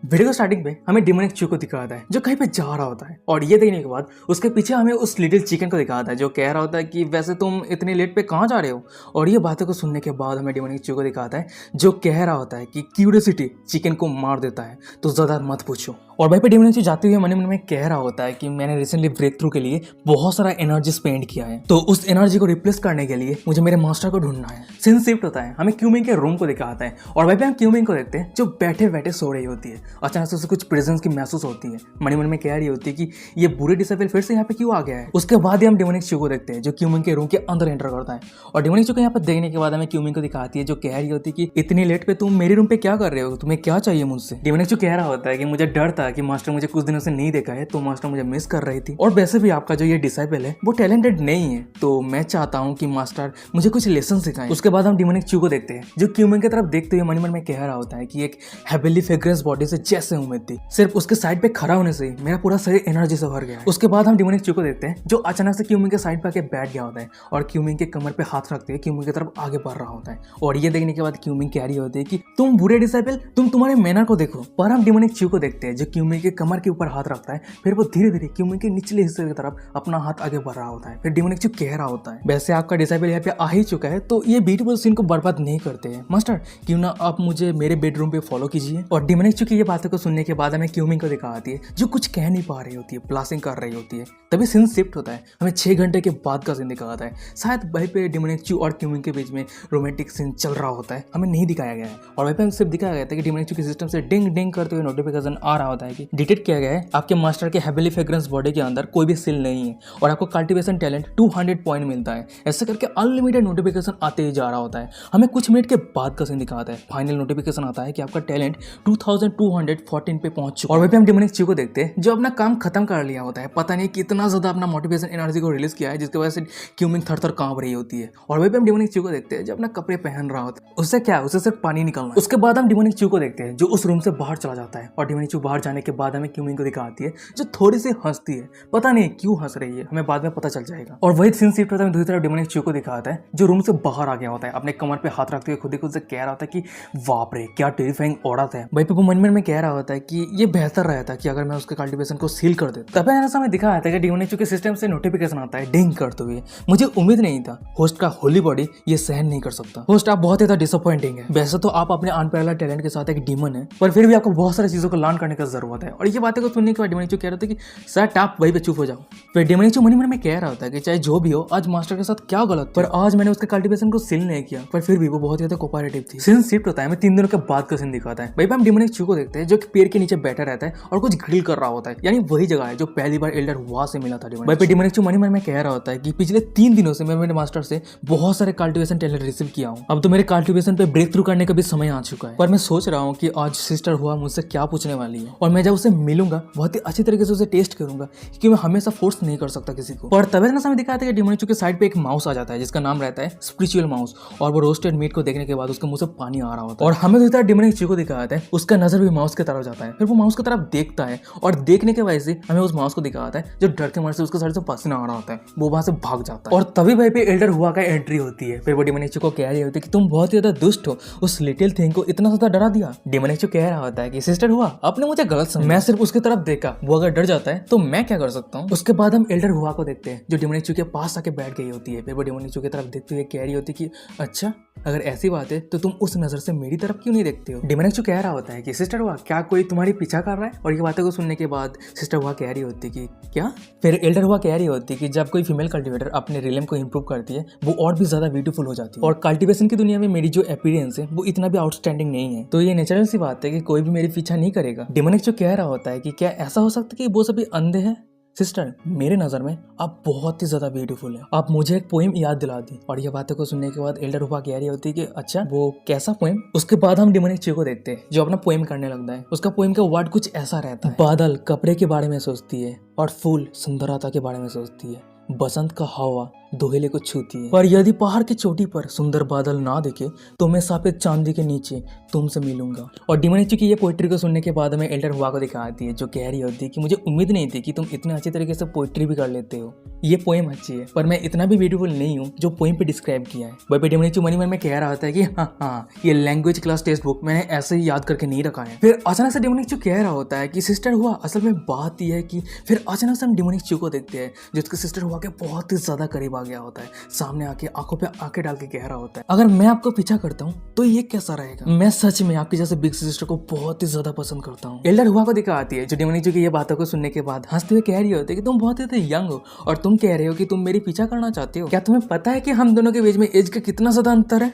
Video starting में हमें demonic चू को दिखाता है जो कहीं पे जा रहा होता है और ये देखने के बाद उसके पीछे हमें उस लिटिल चिकन को दिखाता है जो कह रहा होता है कि वैसे तुम इतनी लेट पे कहाँ जा रहे हो। और ये बातों को सुनने के बाद हमें डिमोनिक चू को दिखाता है जो कह रहा होता है कि क्यूरियोसिटी चिकन को मार देता है तो ज़्यादा मत पूछो। और भाई पे डिमोनिक चू जाते हुए मन ही मन में कह रहा होता है कि मैंने रिसेंटली ब्रेक थ्रू के लिए बहुत सारा एनर्जी स्पेंड किया है, तो उस एनर्जी को रिप्लेस करने के लिए मुझे मेरे मास्टर को ढूंढना है। सीन शिफ्ट होता है, हमें क्यूमिंग के रूम को दिखाता है और भाई पे हम क्यूमिंग को देखते हैं जो बैठे बैठे सो रही होती है। अचानक से उसे कुछ प्रेजेंस की महसूस होती है, मन मन में कह रही होती है कि ये बुरे डिसेबल फिर से यहाँ पे क्यों आ गया है। उसके बाद ही हम डिमोनिक चू को देखते हैं जो क्यूमिंग के रूम के अंदर एंटर करता है और डिमोनिक चू को यहाँ पर देखने के बाद हमें क्यूमिंग को दिखाती है जो कह रही होती है कि इतनी लेट पे तुम मेरे रूम पे क्या कर रहे हो, तुम्हें क्या चाहिए मुझसे। डिमोनिक चू कह रहा होता है कि मुझे डर था कि मास्टर मुझे कुछ दिनों से नहीं देखा है तो मास्टर मुझे मिस कर रही थी, और वैसे भी आपका जो ये डिसाइपल है वो टैलेंटेड नहीं है, तो मैं चाहता हूँ कि मास्टर मुझे कुछ लेसन सिखाएं। उसके बाद हम डिमोनिक चू को देखते हैं जो क्यूमिंग की तरफ देखते हुए मन मन में कह रहा होता है कि एक हेवनली फ्रेग्रेंस बॉडी से जैसे उम्मीद थी, सिर्फ उसके साइड पे खड़ा होने से मेरा पूरा शरीर एनर्जी से भर गया है। उसके बाद हम डिमोनिक चू को देखते हैं जो अचानक से क्यूमिंग के साइड पे आके बैठ गया होता है और क्यूमिंग के कमर पे हाथ रखते हुए क्यूमिंग की तरफ आगे बढ़ रहा होता है। और ये देखने के बाद क्यूमिंग कह रही होती है कि तुम बुरे डिसाइपल, तुम तुम्हारे मैनर को देखो। पर हम डिमोनिक चू को देखते हैं जो क्यूमिंग के कमर के ऊपर हाथ रखता है, फिर वो धीरे धीरे क्यूमिंग के निचले हिस्से की तरफ अपना हाथ आगे बढ़ रहा होता है। फिर डिमोनिक चू कह रहा होता है वैसे आपका डिसाइपल यहाँ पे आ ही चुका है तो ये ब्यूटीफुल सीन को बर्बाद नहीं करते हैं मास्टर, क्यों ना आप मुझे मेरे बेडरूम पे फॉलो कीजिए। और डिमोनिक चू की ये बातों को सुनने के बाद हमें क्यूमिंग को दिखाती है जो कुछ कह नहीं पा रही होती है, ब्लास्टिंग कर रही होती है। तभी सीन शिफ्ट होता है, हमें 6 घंटे के बाद का सीन दिखाता है। शायद वहीं पे डिमोनिक चू और क्यूमिंग के बीच में रोमांटिक सीन चल रहा होता है, हमें नहीं दिखाया गया है। और वहीं पे सिर्फ दिखाया गया था कि डिमोनिक चू के सिस्टम से डिंग डिंग करते हुए नोटिफिकेशन आ रहा होता है कि डिटेक्ट किया गया है आपके मास्टर के हेवनली फ्रेग्रेंस बॉडी के अंदर कोई भी सील नहीं है और आपको कल्टीवेशन टैलेंट 200 पॉइंट मिलता है। ऐसे करके अनलिमिटेड नोटिफिकेशन आते ही जा रहा होता है। हमें कुछ मिनट के बाद का सीन दिखाता है, फाइनल नोटिफिकेशन आता है कि आपका टैलेंट 2214 पे पहुंच चुका है। और वहीं पे हम डिमोनिक चू को देखते हैं जो अपना काम खत्म कर लिया होता है, पता नहीं कितना ज्यादा अपना मोटिवेशन एनर्जी को रिलीज किया है जिसकी वजह से क्यूमिंग थर थर कांप रही होती है। और वहीं पे हम डिमोनिक चू को देखते हैं जो अपना कपड़े पहन रहा होता है, उससे क्या, उससे सिर्फ पानी निकलना है। उसके बाद हम डिमोनिक चू को देखते हैं जो उस रूम से बाहर चला जाता है और डिमोनिक चू बाहर जाने के बाद हमें क्यूमिंग को दिखाती है जो थोड़ी सी हंसती है, पता नहीं क्यों हंस रही है, हमें बाद में पता चल जाएगा। और वही सीन शिफ्ट होता है, दूसरी तरफ डिमोनिक चू को दिखाता है जो रूम से बाहर आ गया होता है, अपने कमर पे हाथ रखते हुए खुद ही खुद से कह रहा होता है कि बाप रे क्या टेरिफाइंग औरत है। वही पे वो मन मन में कह रहा होता है कि ये बेहतर रहता कि अगर मैं उसके कल्टीवेशन को सील कर देता। तब ऐसा हमें दिखाया था कि डिमोनिक चू के सिस्टम से नोटिफिकेशन आता है डिंग करते हुए। मुझे उम्मीद नहीं था होस्ट का होली बॉडी ये सहन नहीं कर सकता। होस्ट आप बहुत ही डिसअपॉइंटिंग है, वैसे तो आप अपने अनपैरेलल्ड टैलेंट के साथ एक डीमन है पर फिर भी आपको बहुत सारी चीजों को लर्न करने की जरूरत है। और ये बातें को सुनने के बाद डिमोनिक चू कह रहा था कि सर आप वहीं पे चुप हो जाओ। फिर डिमोनिक चू मन में कह रहा होता है कि चाहे जो भी हो आज मास्टर के साथ क्या गलत, पर आज मैंने उसके कल्टीवेशन को सील नहीं किया, पर फिर भी वो बहुत ज्यादा कोऑपरेटिव थी। सीन शिफ्ट होता है, हमें 3 दिनों के बाद का सीन दिखाता है। भाई हम डिमोनिक चू को देखते हैं जो कि पेड़ के नीचे बैठा रहता है और कुछ ग्रिल कर रहा होता है, यानी वही जगह है जो पहली बार एल्डर हुआ से मिला था। डिमोनिक चू मन में कह रहा होता है कि पिछले 3 दिनों से मैं मेरे मास्टर से बहुत सारे कल्टीवेशन टैलेंट रिसीव किया हूँ, अब तो मेरे कल्टीवेशन पे ब्रेक थ्रू करने का भी समय आ चुका है। पर मैं सोच रहा हूँ कि आज सिस्टर हुआ मुझसे क्या पूछने वाली है और मैं जब उसे मिलूंगा बहुत ही अच्छी तरीके से उसे टेस्ट करूंगा क्योंकि मैं हमेशा फोर्स नहीं कर सकता किसी को। पर तभी ना समय दिखाता है कि डिमोनिक चू के साइड पे एक माउस आ जाता है जिसका नाम रहता है स्पिरिचुअल माउस, और वो रोस्टेड मीट को देखने के बाद उसके मुंह से पानी आ रहा होता है। और हमें तो डिमोनिक चू को दिखाता है उसका नजर भी माउस की तरफ जाता है, फिर वो माउस की तरफ देखता है और देखने के वजह से हमें उस माउस को दिखाता है जो डर के मारे से उसके सर से पसीना आ रहा होता है, वो वहां से भाग जाता है। और तभी भाई पे एल्डर हुआ का एंट्री होती है। फिर वो डिमोनिक चू को कह रही होती है कि तुम बहुत ही ज्यादा दुष्ट हो, उस लिटिल थिंग को इतना ज्यादा डरा दिया। डिमोनिक चू कह रहा होता है कि सिस्टर हुआ आपने मुझे गलत समझा, मैं सिर्फ उसकी तरफ देखा, वो अगर डर जाता है तो मैं क्या कर सकता हूँ। उसके बाद हम एल्डर हुआ को देखते हैं जो डिमोनिक चू के पास आके बैठ गई होती है। फिर वो डिमोनिक चू की तरफ देखते हुए कह रही होती है कि अच्छा अगर ऐसी बात है तो तुम उस नजर से मेरी तरफ क्यों नहीं देखते हो। डिमोनिक चू कह रहा होता है कि सिस्टर हुआ क्या कोई तुम्हारी पीछा कर रहा है। और ये बातें को सुनने के बाद सिस्टर हुआ कह रही होती कि क्या। फिर एल्डर हुआ कह रही होती कि जब कोई फीमेल कल्टीवेटर अपने रिलेम को इंप्रूव करती है वो और भी ज्यादा ब्यूटीफुल हो जाती है, और कल्टीवेशन की दुनिया में मेरी जो अपीयरेंस है वो इतना भी आउटस्टैंडिंग नहीं है, तो ये नेचुरल सी बात है कि कोई भी मेरी पीछा नहीं करेगा। डिमोनिक चू कह रहा होता है कि क्या ऐसा हो सकता है कि वो सभी अंधे हैं। सिस्टर मेरे नज़र में आप बहुत ही ज़्यादा ब्यूटीफुल है, आप मुझे एक पोएम याद दिला दी। और ये बातें को सुनने के बाद एल्डर हुआ कह रही होती है कि अच्छा वो कैसा पोएम। उसके बाद हम डिमोनिक चू को देखते हैं जो अपना पोएम करने लगता है। उसका पोएम का वर्ड कुछ ऐसा रहता है, बादल कपड़े के बारे में सोचती है और फूल सुंदरता के बारे में सोचती है, बसंत का हवा दोहेले को छूती है। पर यदि पहाड़ की चोटी पर सुंदर बादल ना दिखे तो मैं सफेद चांदी के नीचे तुमसे मिलूंगा। और डिमोनिक की ये पोइट्री को सुनने के बाद हमें एल्डर हुआ को दिखाती है, जो कह रही होती है कि मुझे उम्मीद नहीं थी कि तुम इतने अच्छे तरीके से पोइट्री भी कर लेते हो। ये पोएम अच्छी है पर मैं इतना भी ब्यूटीफुल नहीं हूँ जो पोएम पे डिस्क्राइब किया है। भाई पे डिमोनिक मनी मन में कह रहा होता है कि हाँ ये लैंग्वेज क्लास टेक्स्ट बुक मैंने ऐसे ही याद करके नहीं रखा है। फिर अचानक से डिमोनिक कह रहा होता है कि सिस्टर हुआ, असल में बात यह है कि फिर अचानक से हम डिमोनिक को देखते हैं जो उसके सिस्टर हुआ के बहुत ही ज्यादा करीब आ गया होता है, सामने आके आंखों पे आंखें डाल के कह रहा होता है अगर मैं आपको पीछा करता हूँ तो ये कैसा रहेगा। मैं सच में आपकी जैसे बिग सिस्टर को बहुत ही ज्यादा पसंद करता हूँ। एल्डर हुआ को दिखाती है जो डिमोनिक की ये बातों को सुनने के बाद हंसते हुए कह रही होती है कि तुम बहुत ही यंग हो और तुम कह रहे हो कि तुम मेरी पीछा करना चाहते हो। क्या तुम्हें पता है कि हम दोनों के बीच में एज का कितना ज्यादा अंतर है।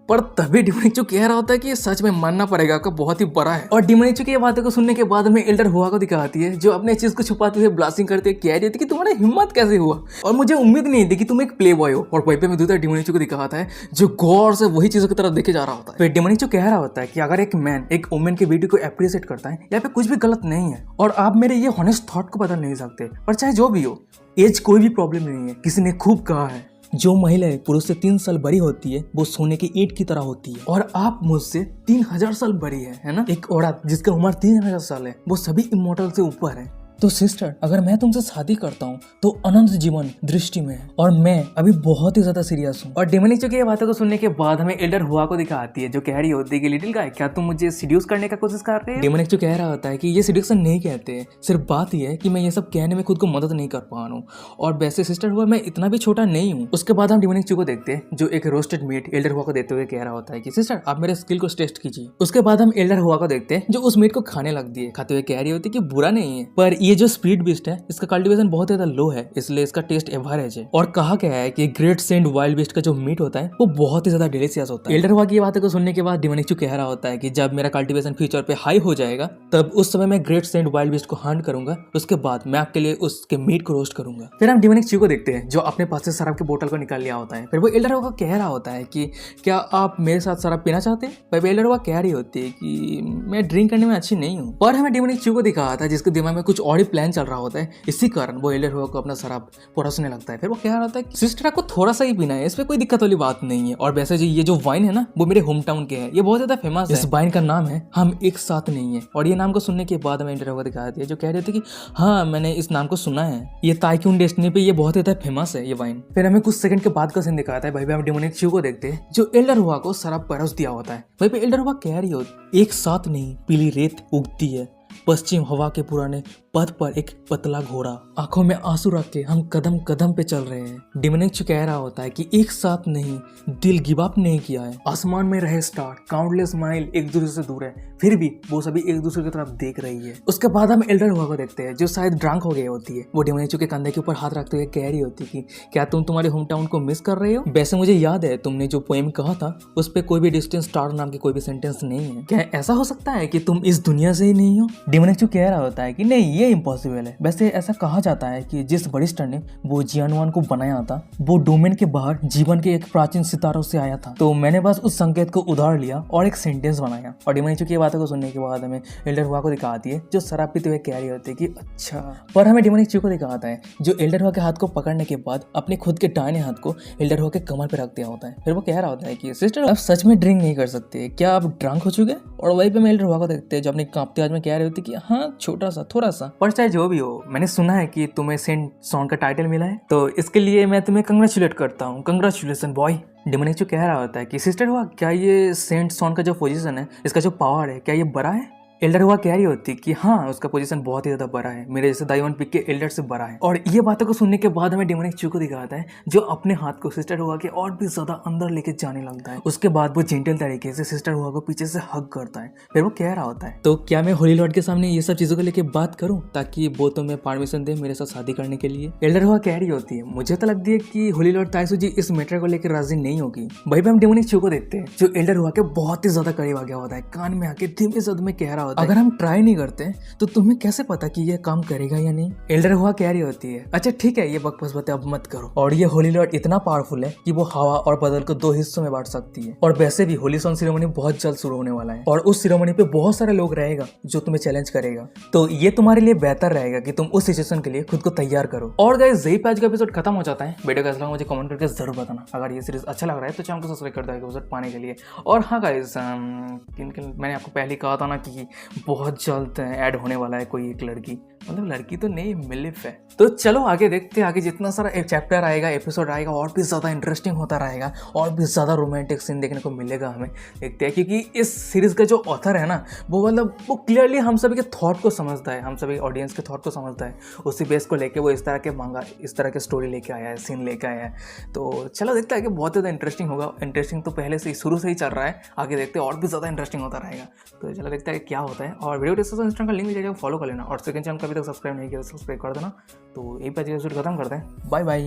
पर तभी डिमोनिक कह रहा होता है कि ये सच में मानना पड़ेगा आपका बहुत ही बड़ा है। और डिमोनिक की ये बातों को सुनने के बाद हमें एल्डर हुआ को दिखाती है जो अपने चीज को छुपाते हुए ब्लास्टिंग करते हुए कह रही थी कि तुम्हारा हिम्मत कैसे हुआ और मुझे उम्मीद नहीं थी कि तुम एक प्ले बॉय हो। और वहीं पे मैं दूसरा डिमोनिक को दिखाता है जो गौर से वही चीजों की तरफ देखे जा रहा होता है। फिर डिमोनिक कह रहा होता है कि अगर एक मैन एक वुमेन की ब्यूटी को अप्रिशिएट करता है यहाँ पे कुछ भी गलत नहीं है और आप मेरे ये हॉनेस्ट थॉट को बदल नहीं सकते। पर चाहे जो भी हो एज कोई भी प्रॉब्लम नहीं है। किसी ने खूब कहा है जो महिलाएं पुरुष से 3 साल बड़ी होती है वो सोने की ईंट की तरह होती है और आप मुझसे 3000 साल बड़ी है ना। एक औरत जिसकी उम्र 3000 साल है वो सभी इमोर्टल से ऊपर है। तो सिस्टर अगर मैं तुमसे शादी करता हूँ तो अनंत जीवन दृष्टि में है और मैं अभी बहुत ही ज्यादा सीरियस हूँ। और डिमोनिक की ये बातों को सुनने के बाद हमें एल्डर हुआ को दिखाती है जो कह रही होती है कि लिटिल गाय क्या तुम मुझे सीड्यूस करने का कोशिश कर रहे हो। डिमोनिक कह रहा होता है कि ये सीड्यूशन नहीं कहते, सिर्फ बात यह है कि मैं ये सब कहने में खुद को मदद नहीं कर पा रहा हूँ और वैसे सिस्टर हुआ मैं इतना भी छोटा नहीं हूँ। उसके बाद हम डिमोनिक को देखते हैं जो एक रोस्टेड मीट एल्डर हुआ को देते हुए कह रहा होता है कि सिस्टर आप मेरे स्किल को टेस्ट कीजिए। उसके बाद हम एल्डर हुआ को देखते हैं जो उस मीट को खाने लगती है, खाते हुए कह रही होती है कि बुरा नहीं है पर ये जो स्पीड बिस्ट है इसका कल्टीवेशन बहुत ज्यादा लो है इसलिए इसका टेस्ट एवरेज है। और कहा गया है कि ग्रेट सेंट वाइल्ड बीस्ट का जो मीट होता है वो बहुत ही ज्यादा डिलीशियस होता है। एल्डर हुआ की ये बातों को सुनने के बाद डिमोनिक कह रहा होता है कि जब मेरा कल्टीवेशन फ्यूचर पे हाई हो जाएगा तब उस समय मैं ग्रेट सेंट वाइल्ड बीस्ट को हंट करूंगा, उसके बाद मैं आपके लिए उसके मीट को रोस्ट करूंगा। फिर हम डिमोनिक को देखते हैं जो अपने पास से शराब की बोतल को निकाल लिया होता है। फिर वो एल्डर हुआ कह रहा होता है कि क्या आप मेरे साथ शराब पीना चाहते हैं। फिर एल्डर हुआ कह रही होती है कि मैं ड्रिंक करने में अच्छी नहीं हूँ। पर हमें डिमोनिक को दिखा था जिसके दिमाग में कुछ और ही प्लान चल रहा होता है, इसी कारण वो एल्डर हुआ को अपना शराब परोसने लगता है। फिर वो कह रहा होता है सिस्टर आपको थोड़ा सा ही पीना है, इसमें कोई दिक्कत वाली बात नहीं है। और वैसे जी ये जो वाइन है ना वो मेरे होम टाउन के है, ये बहुत ज्यादा फेमस है। इस वाइन का नाम है हम एक साथ नहीं है। और ये नाम को सुनने के बाद हमें एल्डर हुआ दिखाती है जो कह रहे थे कि हाँ मैंने इस नाम को सुना है, ये ताइक्यून डेस्टिनी पे ये बहुत ज्यादा फेमस है ये वाइन। फिर हमें कुछ सेकंड के बाद का सीन दिखाता है। भाई हम डिमोनिक को देखते हैं जो एल्डर हुआ को शराब परोस दिया होता है। भाई पे एल्डर हुआ कह रही हो एक साथ नहीं पीली रेत उगती है, पश्चिम हवा के पुराने पथ पर एक पतला घोड़ा, आंखों में आंसू रख के हम कदम कदम पे चल रहे हैं। डिमोनिक कह रहा होता है कि एक साथ नहीं, दिल गिव अप नहीं किया है। आसमान में रहे स्टार, काउंटलेस माइल एक दूसरे से दूर है, फिर भी वो सभी एक दूसरे की तरफ देख रही है। उसके बाद हम एल्डर हुआ को देखते हैं जो शायद ड्रंक हो गई होती है। वो डिमोनिक के कंधे के ऊपर हाथ रखते हुए कह रही होती है कि क्या तुम तुम्हारे होम टाउन को मिस कर रहे हो। वैसे मुझे याद है तुमने जो पोएम कहा था उस पर कोई भी डिस्टेंस स्टार नाम की कोई भी सेंटेंस नहीं है। क्या ऐसा हो सकता है कि तुम इस दुनिया से ही नहीं हो। डिमोनिक कह रहा होता है कि नहीं ये इम्पॉसिबल है। वैसे ऐसा कहा जाता है कि जिस वरिष्ठ ने वो जियानवान को बनाया था वो डोमेन के बाहर जीवन के एक प्राचीन सितारों से आया था, तो मैंने बस उस संकेत को उधार लिया और एक सेंटेंस बनाया। और डिमोनिक की बातों को सुनने के बाद हमें एल्डर हुआ को दिखाती है जो शराब पीते हुए कह रही होती है कि अच्छा। पर हमें डिमोनिक को दिखाता है जो एल्डर हुआ के हाथ को पकड़ने के बाद अपने खुद के दाहिने हाथ को एल्डर हुआ के कमर पे रख दिया होता है। फिर वो कह रहा होता है कि सिस्टर आप सच में ड्रिंक नहीं कर सकते, क्या आप ड्रंक हो चुके। और वहीं पे एल्डर हुआ को देखते हैं जो अपने कांपते आवाज में कह रही होती है कि हाँ छोटा सा थोड़ा सा। पर चाहे जो भी हो मैंने सुना है कि तुम्हें सेंट सॉन्ग का टाइटल मिला है, तो इसके लिए मैं तुम्हें कंग्रेचुलेट करता हूँ। Congratulation boy. डिमोनिक जो कह रहा होता है कि सिस्टर हुआ क्या ये सेंट सॉन्ग का जो पोजीशन है, इसका जो पावर है, क्या ये बड़ा है। एल्डर हुआ कह रही होती कि हाँ उसका पोजीशन बहुत ही ज्यादा बड़ा है, मेरे जैसे दाईवन पिक के एल्डर से बड़ा है। और ये बातों को सुनने के बाद हमें डिमोनिक को दिखाता है जो अपने हाथ को सिस्टर हुआ के और भी ज्यादा अंदर लेके जाने लगता है। उसके बाद वो जेंटल तरीके से सिस्टर हुआ को पीछे से हग करता है। फिर वो कह रहा होता है तो क्या मैं होली लॉर्ड के सामने ये सब चीजों को लेके बात करूं ताकि वो तुम्हें परमिशन दे मेरे साथ शादी करने के लिए। एल्डर हुआ कह रही होती है मुझे तो लगती है कि होली लॉर्ड ताइसू जी इस मैटर को लेकर राजी नहीं होगी। वहीं पे हम डिमोनिक को देखते हैं जो एल्डर हुआ के बहुत ही ज्यादा करीब आ गया होता है, कान में आके धीमे शब्द में कह रहा होता है, अगर हम ट्राई नहीं करते तो तुम्हें कैसे पता कि ये काम करेगा या नहीं। एल्डर हुआ कह रही होती है, अच्छा ठीक है ये बकवास बातें अब मत करो। और ये होली लॉर्ड इतना पावरफुल है कि वो हवा और बादल को 2 हिस्सों में बांट सकती है। और वैसे भी होली सॉन्ग सेरेमनी बहुत जल्द शुरू होने वाला है और उस सेरेमनी पे बहुत सारे लोग रहेगा जो तुम्हें चैलेंज करेगा। तो ये तुम्हारे लिए बेहतर रहेगा कि तुम उस सिचुएशन के लिए खुद को तैयार करो। और गाइस यही पे आज का एपिसोड खत्म हो जाता है। वीडियो कैसा लगा मुझे कमेंट करके जरूर बताना। अगर ये सीरीज अच्छा लग रहा है तो चैनल को सब्सक्राइब कर दो एपिसोड पाने के लिए। और हाँ गाइस मैंने आपको पहले कहा था ना कि बहुत जल्द ऐड होने वाला है कोई एक लड़की, मतलब लड़की तो नहीं मिलिफ है। तो चलो आगे देखते हैं, आगे जितना सारा एक चैप्टर आएगा एपिसोड आएगा और भी ज़्यादा इंटरेस्टिंग होता रहेगा और भी ज़्यादा रोमांटिक सीन देखने को मिलेगा हमें। देखते हैं क्योंकि इस सीरीज़ का जो ऑथर है ना वो मतलब वो क्लियरली हम सभी के थॉट को समझता है, हम सभी ऑडियंस के थॉट को समझता है। उसी बेस को लेके वो इस तरह के मांगा, इस तरह के स्टोरी लेके आया है, सीन लेके आया है। तो चलो देखते हैं कि बहुत ज़्यादा इंटरेस्टिंग होगा। इंटरेस्टिंग तो पहले से ही शुरू से ही चल रहा है, आगे देखते हैं और भी ज़्यादा इंटरेस्टिंग होता रहेगा। तो चलो देखते हैं क्या होता है। और वीडियो डिस्क्रिप्शन इंस्टाग्राम का लिंक मिल जाएगा, फॉलो कर लेना। और सेकंड चैनल का अभी तक सब्सक्राइब नहीं किया तो सब्सक्राइब कर देना। तो यही पे एपिसोड खत्म करते हैं। Bye bye.